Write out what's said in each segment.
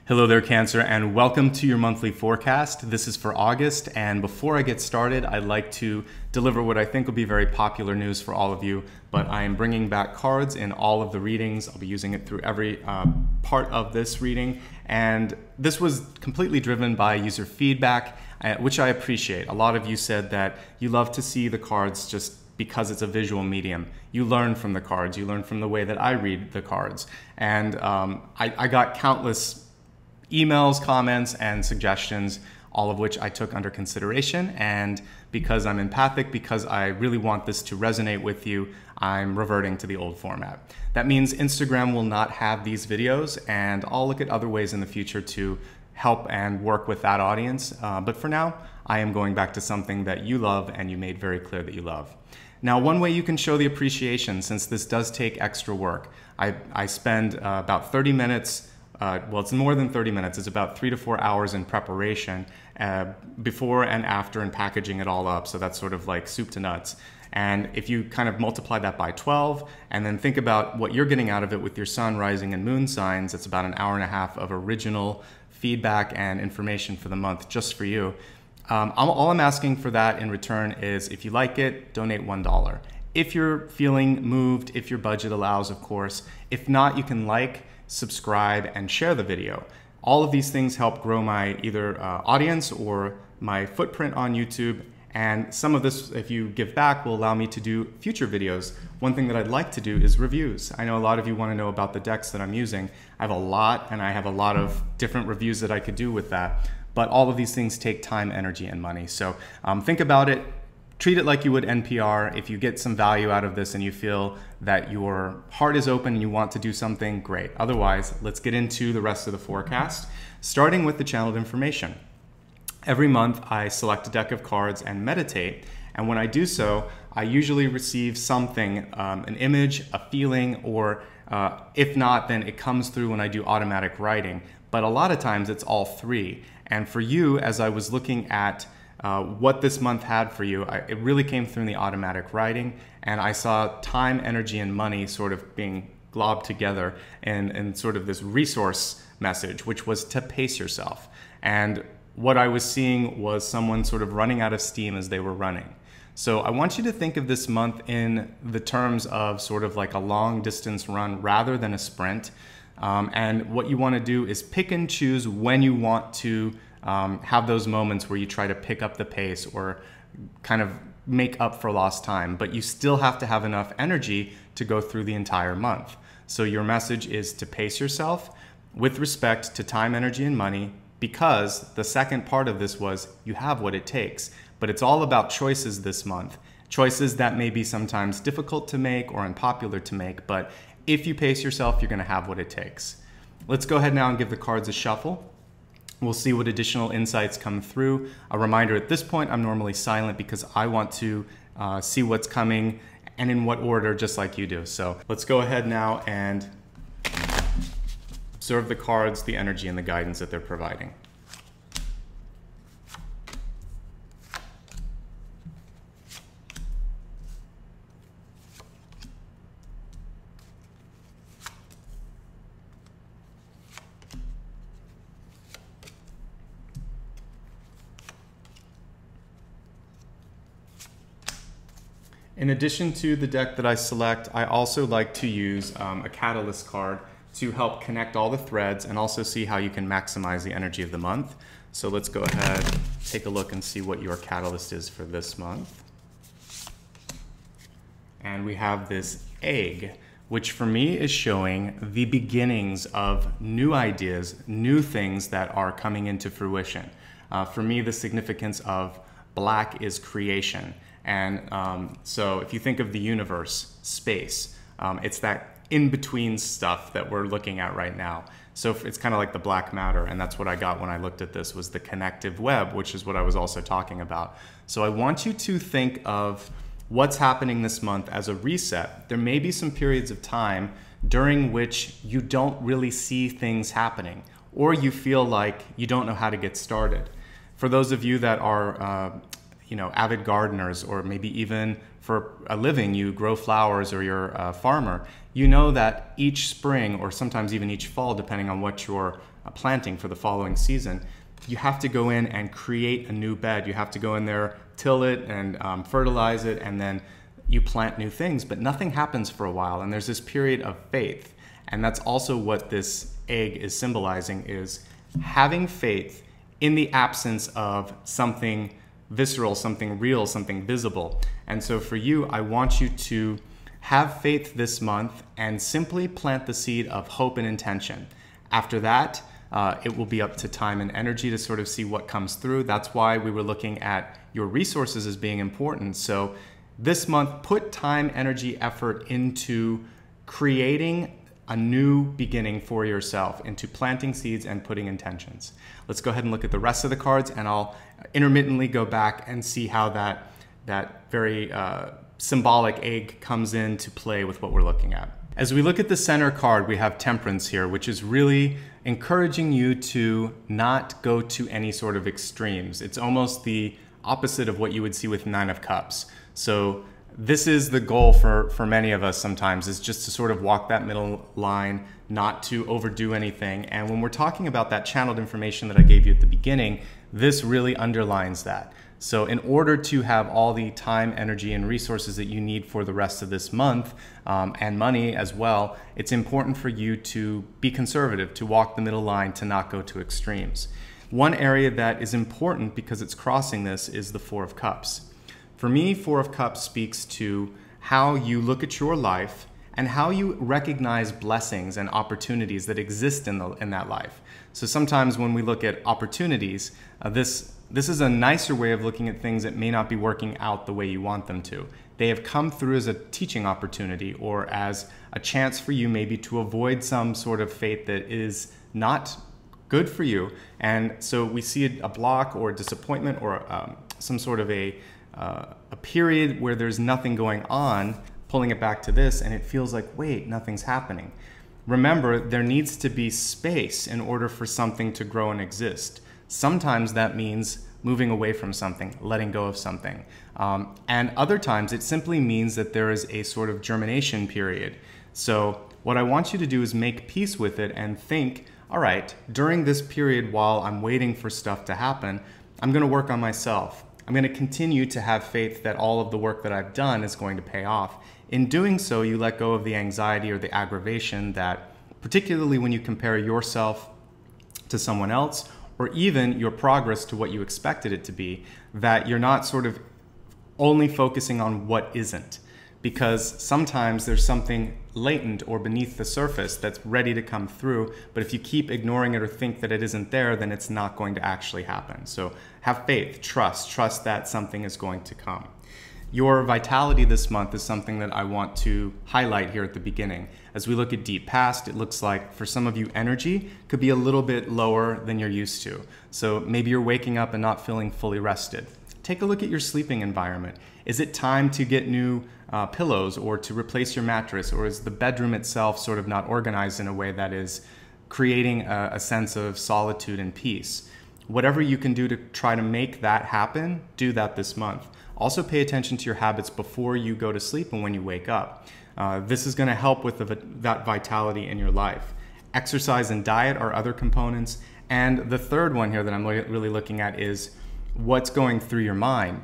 Hello there, Cancer, and welcome to your monthly forecast. This is for August, and before I get started, I'd like to deliver what I think will be very popular news for all of you, but I am bringing back cards in all of the readings. I'll be using it through every part of this reading, and this was completely driven by user feedback, which I appreciate. A lot of you said that you love to see the cards just because it's a visual medium. You learn from the cards, you learn from the way that I read the cards, and I got countless emails, comments, and suggestions, all of which I took under consideration. And because I'm empathic, because I really want this to resonate with you, I'm reverting to the old format. That means Instagram will not have these videos, and I'll look at other ways in the future to help and work with that audience. But for now, I am going back to something that you love and you made very clear that you love. Now, one way you can show the appreciation, since this does take extra work, I spend about 30 minutes well, it's more than 30 minutes. It's about 3 to 4 hours in preparation before and after and packaging it all up. So that's sort of like soup to nuts. And if you kind of multiply that by 12 and then think about what you're getting out of it with your sun, rising, and moon signs, it's about an hour and a half of original feedback and information for the month just for you. All I'm asking for that in return is, if you like it, donate $1. If you're feeling moved, if your budget allows, of course. If not, you can like, subscribe, and share the video. All of these things help grow my either audience or my footprint on YouTube, and some of this, if you give back, will allow me to do future videos. One thing that I'd like to do is reviews. I know a lot of you want to know about the decks that I'm using. I have a lot, and I have a lot of different reviews that I could do with that, but all of these things take time, energy, and money. So think about it. Treat it like you would NPR. If you get some value out of this and you feel that your heart is open and you want to do something, great. Otherwise, let's get into the rest of the forecast, starting with the channeled information. Every month, I select a deck of cards and meditate, and when I do so, I usually receive something, an image, a feeling, or if not, then it comes through when I do automatic writing. But a lot of times, it's all three. And for you, as I was looking at what this month had for you, it really came through in the automatic writing, and I saw time, energy, and money sort of being globbed together in sort of this resource message, which was to pace yourself. And what I was seeing was someone sort of running out of steam as they were running. So I want you to think of this month in the terms of sort of like a long distance run rather than a sprint. And what you want to do is pick and choose when you want to have those moments where you try to pick up the pace or kind of make up for lost time, but you still have to have enough energy to go through the entire month. So your message is to pace yourself with respect to time, energy, and money, because the second part of this was you have what it takes. But it's all about choices this month. Choices that may be sometimes difficult to make or unpopular to make, but if you pace yourself, you're going to have what it takes. Let's go ahead now and give the cards a shuffle. We'll see what additional insights come through. A reminder, at this point, I'm normally silent because I want to see what's coming and in what order, just like you do. So let's go ahead now and observe the cards, the energy, and the guidance that they're providing. In addition to the deck that I select, I also like to use a catalyst card to help connect all the threads and also see how you can maximize the energy of the month. So let's go ahead, take a look and see what your catalyst is for this month. And we have this egg, which for me is showing the beginnings of new ideas, new things that are coming into fruition. For me, the significance of black is creation. And so if you think of the universe, space, it's that in-between stuff that we're looking at right now. So it's kind of like the black matter, and that's what I got when I looked at this, was the connective web, which is what I was also talking about. So I want you to think of what's happening this month as a reset. There may be some periods of time during which you don't really see things happening, or you feel like you don't know how to get started. For those of you that are avid gardeners, or maybe even for a living you grow flowers, or you're a farmer, you know that each spring, or sometimes even each fall, depending on what you're planting for the following season, you have to go in and create a new bed. You have to go in there, till it, and fertilize it, and then you plant new things, but nothing happens for a while, and there's this period of faith. And that's also what this egg is symbolizing, is having faith in the absence of something visceral, something real, something visible. And so for you, I want you to have faith this month and simply plant the seed of hope and intention. After that, it will be up to time and energy to sort of see what comes through. That's why we were looking at your resources as being important. So this month, put time, energy, effort into creating a new beginning for yourself, into planting seeds and putting intentions. Let's go ahead and look at the rest of the cards, and I'll intermittently go back and see how that very symbolic egg comes into play with what we're looking at. As we look at the center card, we have Temperance here, which is really encouraging you to not go to any sort of extremes. It's almost the opposite of what you would see with Nine of Cups. So this is the goal for many of us sometimes, is just to sort of walk that middle line, not to overdo anything. And when we're talking about that channeled information that I gave you at the beginning, this really underlines that. So in order to have all the time, energy, and resources that you need for the rest of this month, and money as well, it's important for you to be conservative, to walk the middle line, to not go to extremes. One area that is important because it's crossing this is the Four of Cups. For me, Four of Cups speaks to how you look at your life and how you recognize blessings and opportunities that exist in that life. So sometimes when we look at opportunities, this is a nicer way of looking at things that may not be working out the way you want them to. They have come through as a teaching opportunity, or as a chance for you maybe to avoid some sort of fate that is not good for you. And so we see a block or a disappointment, or some sort of a period where there's nothing going on, pulling it back to this, and it feels like, wait, nothing's happening. Remember, there needs to be space in order for something to grow and exist. Sometimes that means moving away from something, letting go of something. And other times it simply means that there is a sort of germination period. So what I want you to do is make peace with it and think, all right, during this period while I'm waiting for stuff to happen, I'm gonna work on myself. I'm going to continue to have faith that all of the work that I've done is going to pay off. In doing so, you let go of the anxiety or the aggravation that, particularly when you compare yourself to someone else, or even your progress to what you expected it to be, that you're not sort of only focusing on what isn't. Because sometimes there's something latent or beneath the surface that's ready to come through, but if you keep ignoring it or think that it isn't there, then it's not going to actually happen. So have faith, trust that something is going to come. Your vitality this month is something that I want to highlight here at the beginning. As we look at deep past, it looks like for some of you, energy could be a little bit lower than you're used to. So maybe you're waking up and not feeling fully rested. Take a look at your sleeping environment. Is it time to get new pillows, or to replace your mattress, or is the bedroom itself sort of not organized in a way that is creating a sense of solitude and peace? Whatever you can do to try to make that happen, do that this month. Also pay attention to your habits before you go to sleep and when you wake up. This is going to help with that vitality in your life. Exercise and diet are other components. And the third one here that I'm really looking at is what's going through your mind.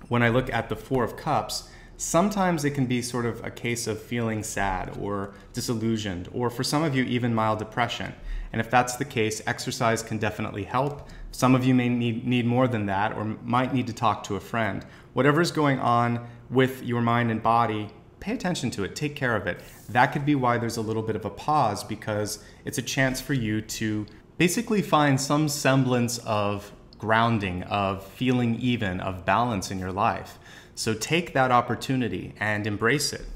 When I look at the Four of Cups, sometimes it can be sort of a case of feeling sad or disillusioned, or for some of you, even mild depression. And if that's the case, exercise can definitely help. Some of you may need more than that, or might need to talk to a friend. Whatever's going on with your mind and body, pay attention to it, take care of it. That could be why there's a little bit of a pause, because it's a chance for you to basically find some semblance of grounding, of feeling even, of balance in your life. So take that opportunity and embrace it.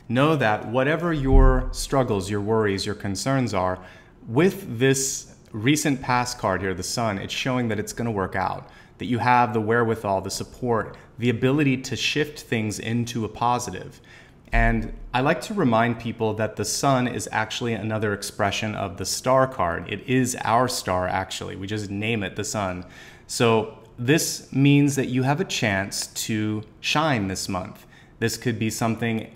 Know that whatever your struggles, your worries, your concerns are, with this recent past card here, the Sun, it's showing that it's going to work out, that you have the wherewithal, the support, the ability to shift things into a positive. And I like to remind people that the Sun is actually another expression of the Star card. It is our star, actually. We just name it the Sun. So this means that you have a chance to shine this month. This could be something,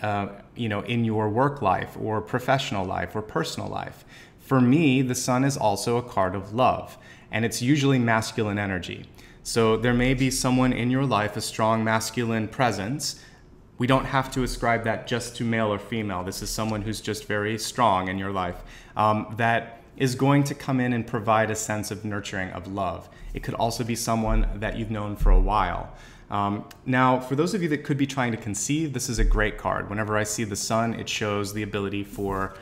in your work life or professional life or personal life. For me, the sun is also a card of love, and it's usually masculine energy. So there may be someone in your life, a strong masculine presence. We don't have to ascribe that just to male or female. This is someone who's just very strong in your life, that is going to come in and provide a sense of nurturing, of love. It could also be someone that you've known for a while. Now, for those of you that could be trying to conceive, this is a great card. Whenever I see the sun, it shows the ability for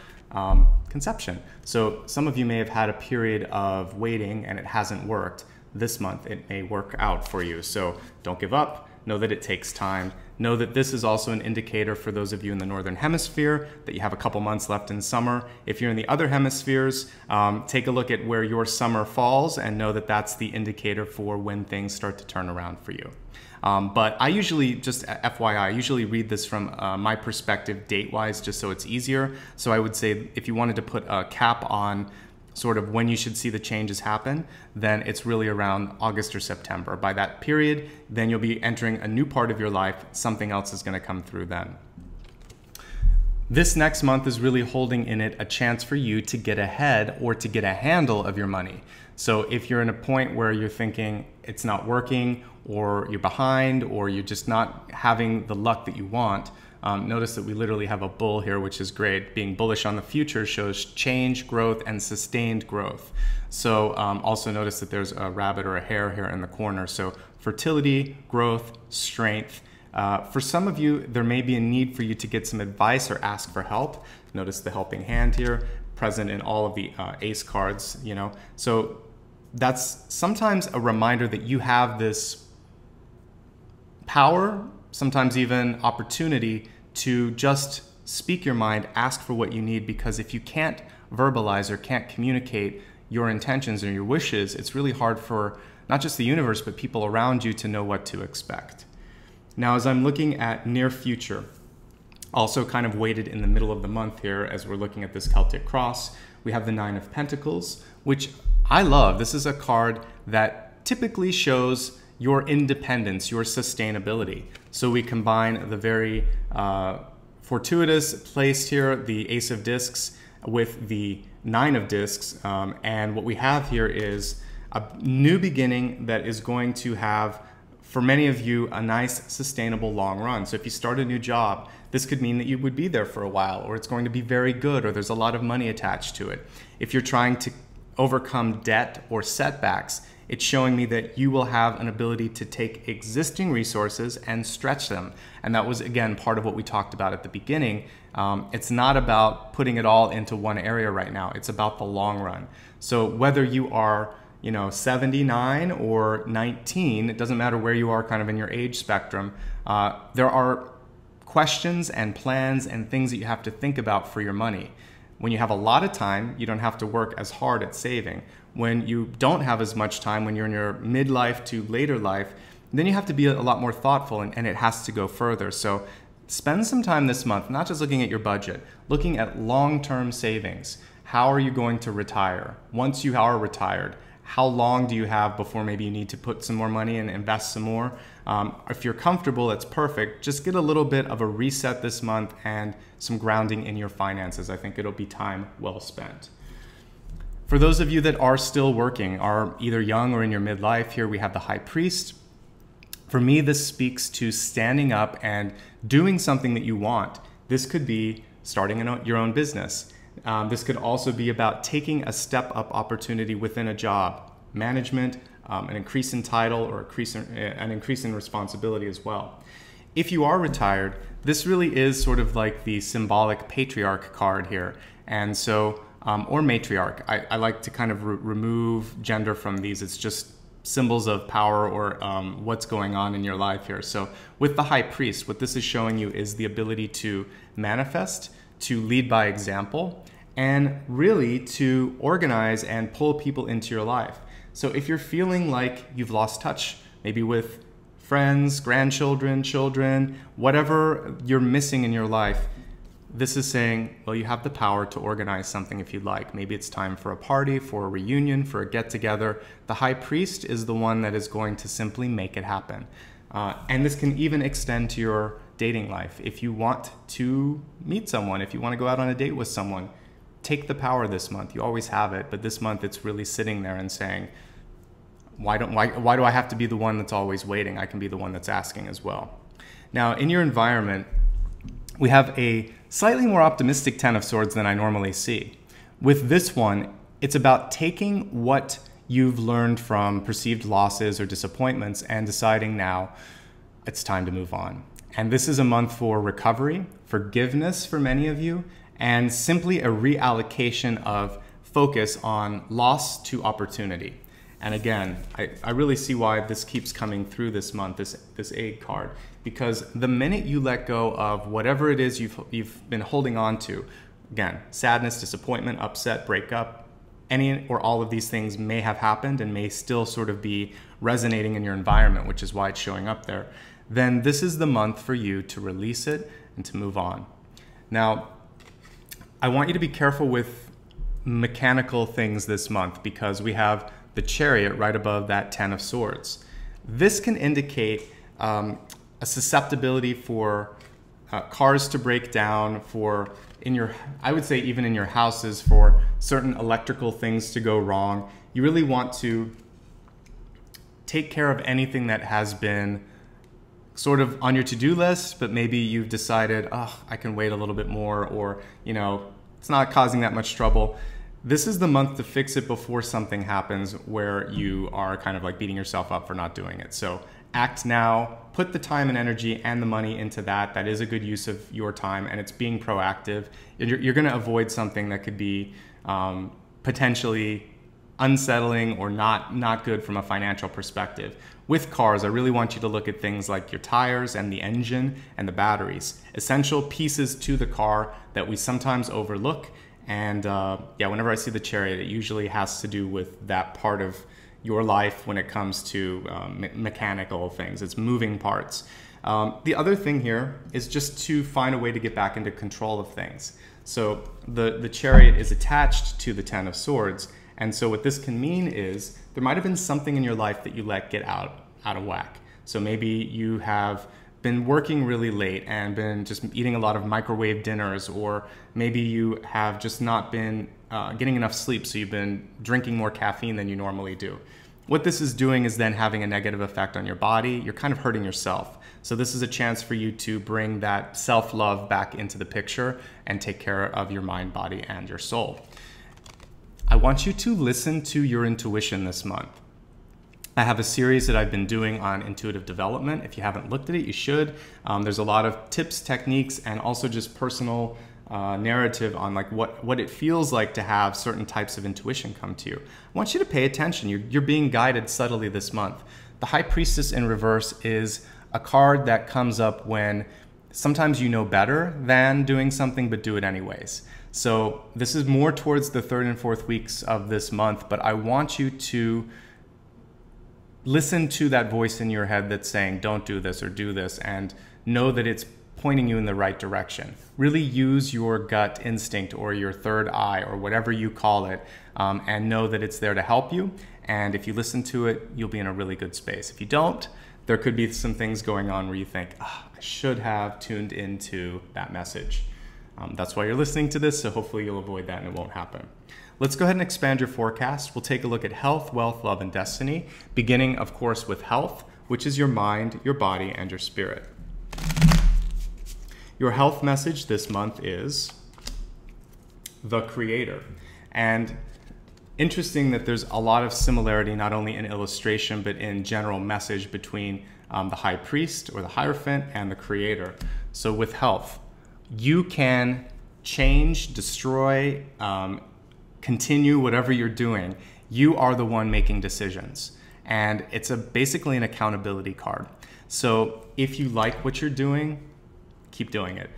conception. So some of you may have had a period of waiting and it hasn't worked. This month, it may work out for you. So don't give up. Know that it takes time. Know that this is also an indicator for those of you in the Northern Hemisphere that you have a couple months left in summer. If you're in the other hemispheres, take a look at where your summer falls and know that that's the indicator for when things start to turn around for you. But I usually, just FYI, I usually read this from my perspective date-wise, just so it's easier. So I would say if you wanted to put a cap on sort of when you should see the changes happen, then it's really around August or September. By that period, then you'll be entering a new part of your life. Something else is going to come through then. This next month is really holding in it a chance for you to get ahead or to get a handle of your money. So if you're in a point where you're thinking it's not working, or you're behind, or you're just not having the luck that you want, notice that we literally have a bull here, which is great. Being bullish on the future shows change, growth, and sustained growth. So also notice that there's a rabbit or a hare here in the corner. So fertility, growth, strength. For some of you, there may be a need for you to get some advice or ask for help. Notice the helping hand here, present in all of the ace cards, So that's sometimes a reminder that you have this power, sometimes even opportunity, to just speak your mind, ask for what you need, because if you can't verbalize or can't communicate your intentions or your wishes, it's really hard for not just the universe, but people around you to know what to expect. Now, as I'm looking at near future, also kind of weighted in the middle of the month here, as we're looking at this Celtic cross, we have the Nine of Pentacles, which I love. This is a card that typically shows your independence, your sustainability. So we combine the very fortuitous placed here, the Ace of Discs, with the Nine of Discs. And what we have here is a new beginning that is going to have, for many of you, a nice, sustainable long run. So if you start a new job, this could mean that you would be there for a while, or it's going to be very good, or there's a lot of money attached to it. If you're trying to overcome debt or setbacks, it's showing me that you will have an ability to take existing resources and stretch them. And that was, again, part of what we talked about at the beginning. It's not about putting it all into one area right now. It's about the long run. So whether you are 79 or 19, it doesn't matter where you are kind of in your age spectrum, there are questions and plans and things that you have to think about for your money. When you have a lot of time, you don't have to work as hard at saving. When you don't have as much time, when you're in your midlife to later life, then you have to be a lot more thoughtful, and it has to go further. So spend some time this month, not just looking at your budget, looking at long-term savings. How are you going to retire? Once you are retired, how long do you have before maybe you need to put some more money and invest some more? If you're comfortable, that's perfect. Just get a little bit of a reset this month and some grounding in your finances. I think it'll be time well spent. For those of you that are still working, are either young or in your midlife, here we have the High Priest. For me, this speaks to standing up and doing something that you want. This could be starting your own business. This could also be about taking a step-up opportunity within a job, management, an increase in title, or an increase in responsibility as well. If you are retired, this really is sort of like the symbolic patriarch card here. And so, or matriarch. I like to kind of remove gender from these. It's just symbols of power or what's going on in your life here. So with the High Priest, what this is showing you is the ability to manifest, to lead by example, and really to organize and pull people into your life. So if you're feeling like you've lost touch, maybe with friends, grandchildren, children, whatever you're missing in your life, this is saying, well, you have the power to organize something if you'd like. Maybe it's time for a party, for a reunion, for a get-together. The high priest is the one that is going to simply make it happen. And this can even extend to your dating life. If you want to meet someone, if you want to go out on a date with someone, take the power this month. You always have it, but this month it's really sitting there and saying, why do I have to be the one that's always waiting? I can be the one that's asking as well. Now, in your environment, we have a slightly more optimistic Ten of Swords than I normally see. With this one, it's about taking what you've learned from perceived losses or disappointments and deciding now it's time to move on. And this is a month for recovery, forgiveness for many of you, and simply a reallocation of focus on loss to opportunity. And again, I really see why this keeps coming through this month, this Egg card, because the minute you let go of whatever it is you've been holding on to, again, sadness, disappointment, upset, breakup, any or all of these things may have happened and may still sort of be resonating in your environment, which is why it's showing up there, then this is the month for you to release it and to move on. Now, I want you to be careful with mechanical things this month because we have the Chariot right above that Ten of Swords. This can indicate a susceptibility for cars to break down, for I would say even in your houses, for certain electrical things to go wrong. You really want to take care of anything that has been sort of on your to-do list, but maybe you've decided, oh, I can wait a little bit more, or, it's not causing that much trouble. This is the month to fix it before something happens where you are kind of like beating yourself up for not doing it. So act now, put the time and energy and the money into that. That is a good use of your time, and it's being proactive. You're going to avoid something that could be potentially unsettling or not good from a financial perspective. With cars, I really want you to look at things like your tires and the engine and the batteries, essential pieces to the car that we sometimes overlook. And yeah, whenever I see the Chariot, it usually has to do with that part of your life when it comes to mechanical things. It's moving parts. The other thing here is just to find a way to get back into control of things. So the Chariot is attached to the Ten of Swords. And so what this can mean is there might have been something in your life that you let get out of whack. So maybe you have been working really late and been just eating a lot of microwave dinners, or maybe you have just not been getting enough sleep, so you've been drinking more caffeine than you normally do. What this is doing is then having a negative effect on your body. You're kind of hurting yourself. So this is a chance for you to bring that self-love back into the picture and take care of your mind, body, and your soul. I want you to listen to your intuition this month. I have a series that I've been doing on intuitive development. If you haven't looked at it, you should. There's a lot of tips, techniques, and also just personal narrative on like what it feels like to have certain types of intuition come to you. I want you to pay attention. You're being guided subtly this month. The High Priestess in reverse is a card that comes up when sometimes you know better than doing something, but do it anyways. So this is more towards the 3rd and 4th weeks of this month, but I want you to listen to that voice in your head that's saying, don't do this or do this, and know that it's pointing you in the right direction. Really use your gut instinct or your third eye or whatever you call it, and know that it's there to help you. And if you listen to it, you'll be in a really good space. If you don't, there could be some things going on where you think, I should have tuned into that message. That's why you're listening to this, so hopefully you'll avoid that and it won't happen. Let's go ahead and expand your forecast. We'll take a look at health, wealth, love, and destiny, beginning, of course, with health, which is your mind, your body, and your spirit. Your health message this month is the Creator. And interesting that there's a lot of similarity, not only in illustration, but in general message between the High Priest or the Hierophant and the Creator. So with health, you can change, destroy, continue whatever you're doing. You are the one making decisions. And it's basically an accountability card. So if you like what you're doing, keep doing it.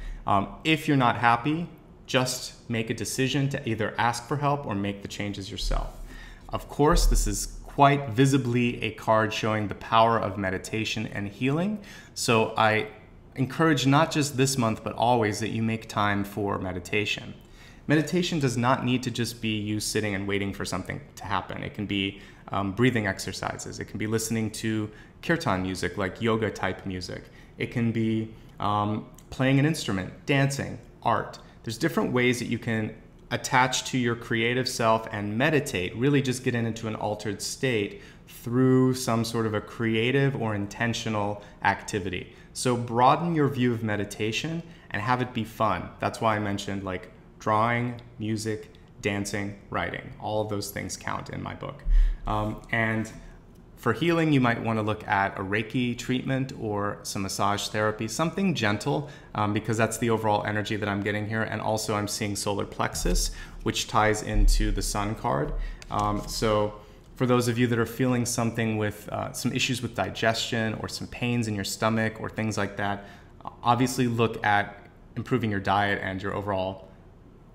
If you're not happy, just make a decision to either ask for help or make the changes yourself. Of course, this is quite visibly a card showing the power of meditation and healing. So I encourage not just this month, but always that you make time for meditation. Meditation does not need to just be you sitting and waiting for something to happen. It can be breathing exercises. It can be listening to kirtan music, like yoga type music. It can be playing an instrument, dancing, art. There's different ways that you can attach to your creative self and meditate, really just get into an altered state through some sort of a creative or intentional activity. So broaden your view of meditation and have it be fun. That's why I mentioned like drawing, music, dancing, writing. All of those things count in my book. And for healing, you might want to look at a Reiki treatment or some massage therapy, something gentle, because that's the overall energy that I'm getting here. And also I'm seeing solar plexus, which ties into the sun card. So for those of you that are feeling something with some issues with digestion or some pains in your stomach or things like that, obviously look at improving your diet and your overall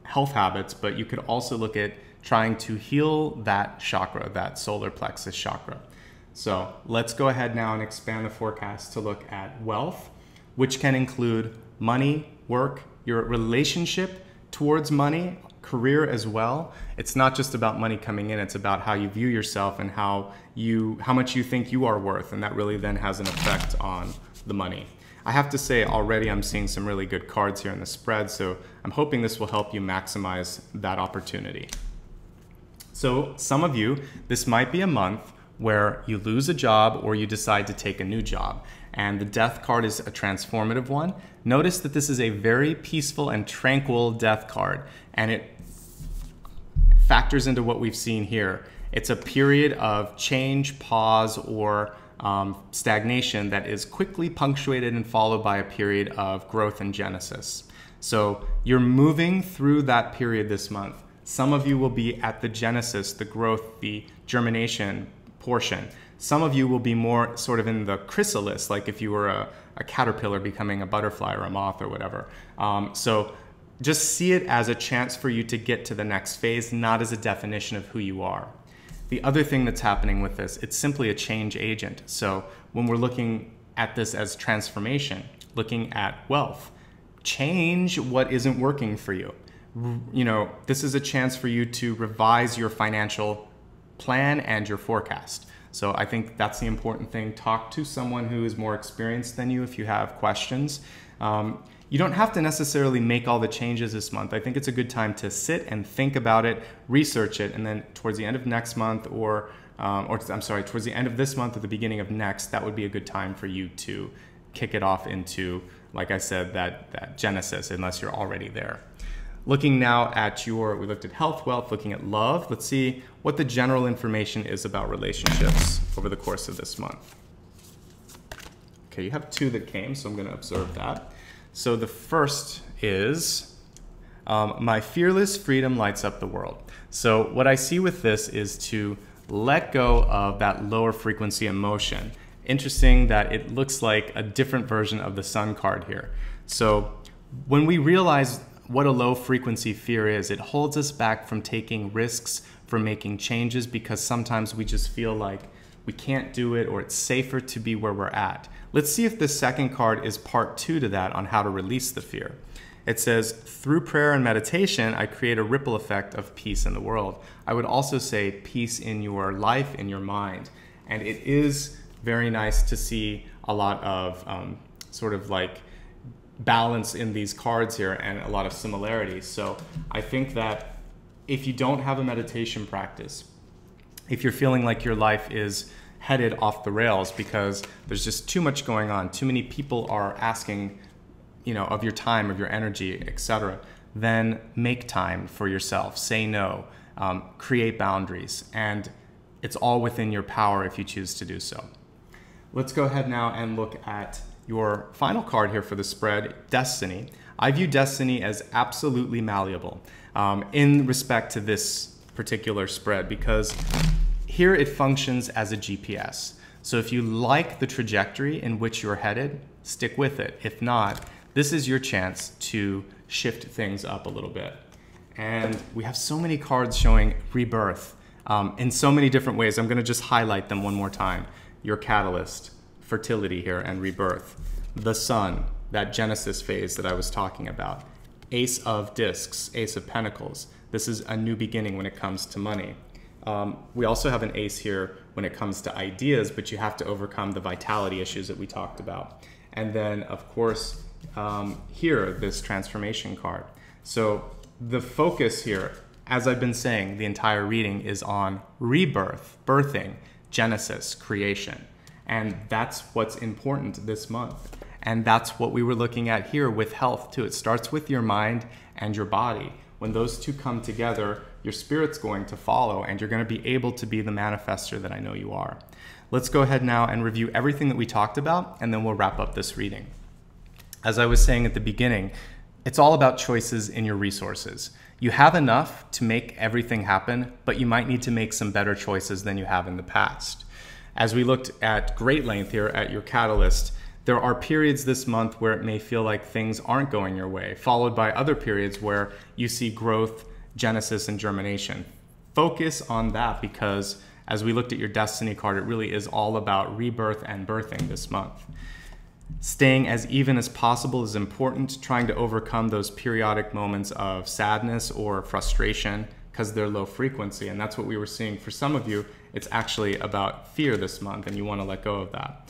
health habits, but you could also look at trying to heal that chakra, that solar plexus chakra. So let's go ahead now and expand the forecast to look at wealth, which can include money, work, your relationship towards money, career as well. It's not just about money coming in, it's about how you view yourself and how much you think you are worth, and that really then has an effect on the money. I have to say already I'm seeing some really good cards here in the spread, so I'm hoping this will help you maximize that opportunity. So some of you, this might be a month where you lose a job or you decide to take a new job. And the death card is a transformative one. Notice that this is a very peaceful and tranquil death card, and it factors into what we've seen here. It's a period of change, pause, or stagnation that is quickly punctuated and followed by a period of growth and genesis. So you're moving through that period this month. Some of you will be at the genesis, the growth, the germination portion. Some of you will be more sort of in the chrysalis, like if you were a caterpillar becoming a butterfly or a moth or whatever. So just see it as a chance for you to get to the next phase, not as a definition of who you are. The other thing that's happening with this, it's simply a change agent. So when we're looking at this as transformation, looking at wealth, change what isn't working for you. You know, this is a chance for you to revise your financial plan and your forecast. So I think that's the important thing. Talk to someone who is more experienced than you if you have questions. You don't have to necessarily make all the changes this month. I think it's a good time to sit and think about it, research it, and then towards the end of next month towards the end of this month or the beginning of next, that would be a good time for you to kick it off into, like I said, that genesis, unless you're already there. Looking now at we looked at health, wealth, looking at love. Let's see what the general information is about relationships over the course of this month. Okay, you have two that came, so I'm going to observe that. So the first is, my fearless freedom lights up the world. So what I see with this is to let go of that lower frequency emotion. Interesting that it looks like a different version of the sun card here. So when we realize what a low frequency fear is, it holds us back from taking risks, from making changes, because sometimes we just feel like we can't do it or it's safer to be where we're at. Let's see if the second card is part 2 to that on how to release the fear. It says, through prayer and meditation, I create a ripple effect of peace in the world. I would also say peace in your life, in your mind. And it is very nice to see a lot of sort of like balance in these cards here and a lot of similarities. So I think that if you don't have a meditation practice, if you're feeling like your life is headed off the rails because there's just too much going on, too many people are asking, you know, of your time, of your energy, etc., then make time for yourself. Say no, create boundaries, and it's all within your power if you choose to do so. Let's go ahead now and look at your final card here for the spread, Destiny. I view Destiny as absolutely malleable in respect to this particular spread, because here it functions as a GPS. So if you like the trajectory in which you're headed, stick with it. If not, this is your chance to shift things up a little bit. And we have so many cards showing rebirth in so many different ways. I'm gonna just highlight them one more time. Your catalyst, fertility here, and rebirth. The sun, that Genesis phase that I was talking about. Ace of Discs, Ace of Pentacles. This is a new beginning when it comes to money. We also have an ace here when it comes to ideas, but you have to overcome the vitality issues that we talked about. And then, of course, here, this transformation card. So the focus here, as I've been saying, the entire reading is on rebirth, birthing, Genesis, creation. And that's what's important this month. And that's what we were looking at here with health too. It starts with your mind and your body. When those two come together, your spirit's going to follow and you're going to be able to be the manifester that I know you are. Let's go ahead now and review everything that we talked about, and then we'll wrap up this reading. As I was saying at the beginning, it's all about choices in your resources. You have enough to make everything happen, but you might need to make some better choices than you have in the past. As we looked at great length here at your catalyst, there are periods this month where it may feel like things aren't going your way, followed by other periods where you see growth, Genesis, and germination. Focus on that, because as we looked at your destiny card, it really is all about rebirth and birthing this month. Staying as even as possible is important, trying to overcome those periodic moments of sadness or frustration because they're low frequency, and that's what we were seeing. For some of you, it's actually about fear this month, and you want to let go of that.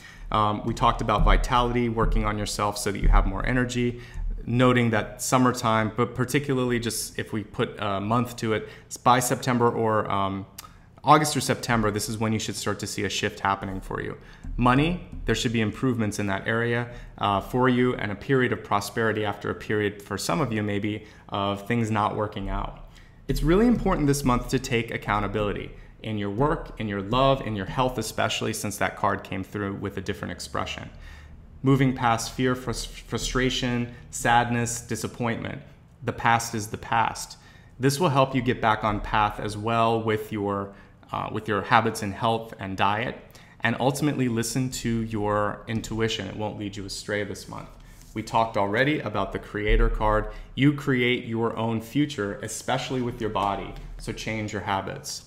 We talked about vitality, working on yourself so that you have more energy, noting that summertime, but particularly just if we put a month to it, by September or August or September, this is when you should start to see a shift happening for you. Money, there should be improvements in that area for you, and a period of prosperity after a period, for some of you maybe, of things not working out. It's really important this month to take accountability in your work, in your love, in your health, especially since that card came through with a different expression. Moving past fear, frustration, sadness, disappointment. The past is the past. This will help you get back on path as well with your habits in health and diet, and ultimately listen to your intuition. It won't lead you astray this month. We talked already about the Creator card. You create your own future, especially with your body, so change your habits.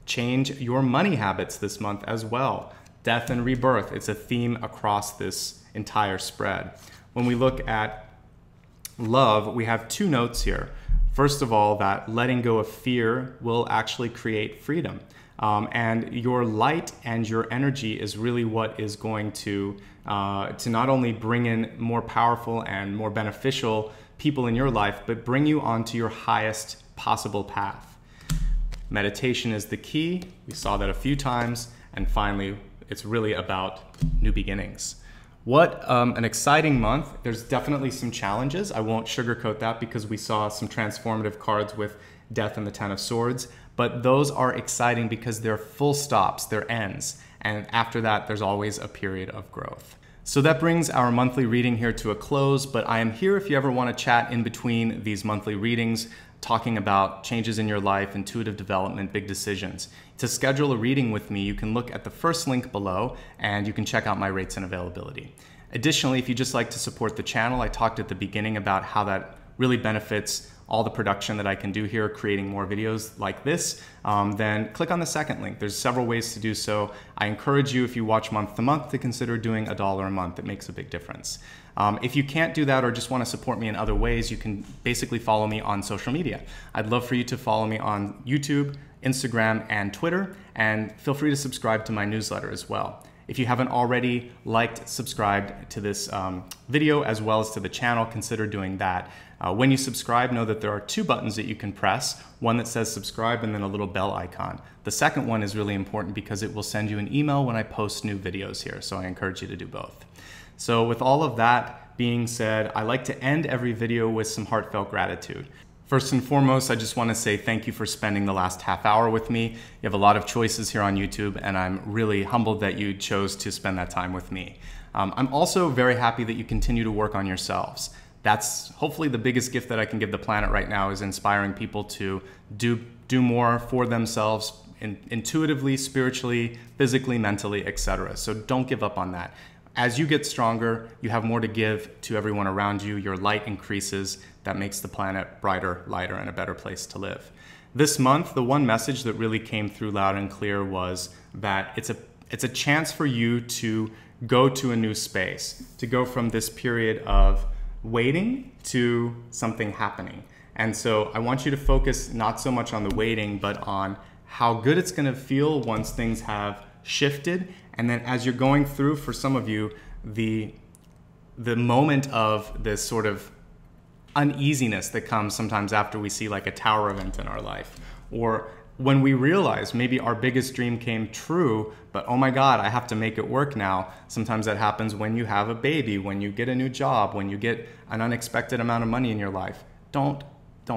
Change your money habits this month as well. Death and rebirth, it's a theme across this entire spread. When we look at love, we have two notes here. First of all, that letting go of fear will actually create freedom. And your light and your energy is really what is going to not only bring in more powerful and more beneficial people in your life, but bring you onto your highest possible path. Meditation is the key. We saw that a few times. And finally, it's really about new beginnings. What an exciting month. There's definitely some challenges. I won't sugarcoat that because we saw some transformative cards with Death and the Ten of Swords, but those are exciting because they're full stops, they're ends. And after that, there's always a period of growth. So that brings our monthly reading here to a close, but I am here if you ever want to chat in between these monthly readings, talking about changes in your life, intuitive development, big decisions. To schedule a reading with me, you can look at the first link below and you can check out my rates and availability. Additionally, if you just like to support the channel, I talked at the beginning about how that really benefits all the production that I can do here, creating more videos like this, then click on the second link. There's several ways to do so. I encourage you, if you watch month to month, to consider doing $1 a month. It makes a big difference. If you can't do that or just want to support me in other ways, you can basically follow me on social media. I'd love for you to follow me on YouTube, Instagram, and Twitter, and feel free to subscribe to my newsletter as well. If you haven't already liked, subscribed to this video as well as to the channel, consider doing that. When you subscribe, know that there are two buttons that you can press, one that says subscribe and then a little bell icon. The second one is really important because it will send you an email when I post new videos here, so I encourage you to do both. So with all of that being said, I like to end every video with some heartfelt gratitude. First and foremost, I just want to say thank you for spending the last half hour with me. You have a lot of choices here on YouTube, and I'm really humbled that you chose to spend that time with me. I'm also very happy that you continue to work on yourselves. That's hopefully the biggest gift that I can give the planet right now, is inspiring people to do more for themselves, intuitively, spiritually, physically, mentally, etc. So don't give up on that. As you get stronger, you have more to give to everyone around you. Your light increases. That makes the planet brighter, lighter, and a better place to live. This month, the one message that really came through loud and clear was that it's a chance for you to go to a new space, to go from this period of waiting to something happening. And so I want you to focus not so much on the waiting, but on how good it's going to feel once things have shifted. And then as you're going through, for some of you, the moment of this sort of uneasiness that comes sometimes after we see like a tower event in our life, or when we realize maybe our biggest dream came true, but oh my God, I have to make it work now. Sometimes that happens when you have a baby, when you get a new job, when you get an unexpected amount of money in your life. Don't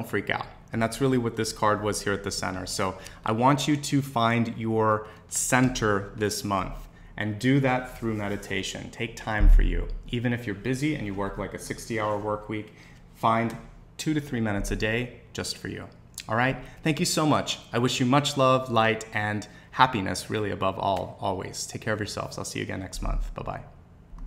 freak out. And that's really what this card was here at the center. So I want you to find your center this month and do that through meditation. Take time for you. Even if you're busy and you work like a 60-hour work week, find 2 to 3 minutes a day just for you. All right? Thank you so much. I wish you much love, light, and happiness, really above all, always. Take care of yourselves. I'll see you again next month. Bye-bye.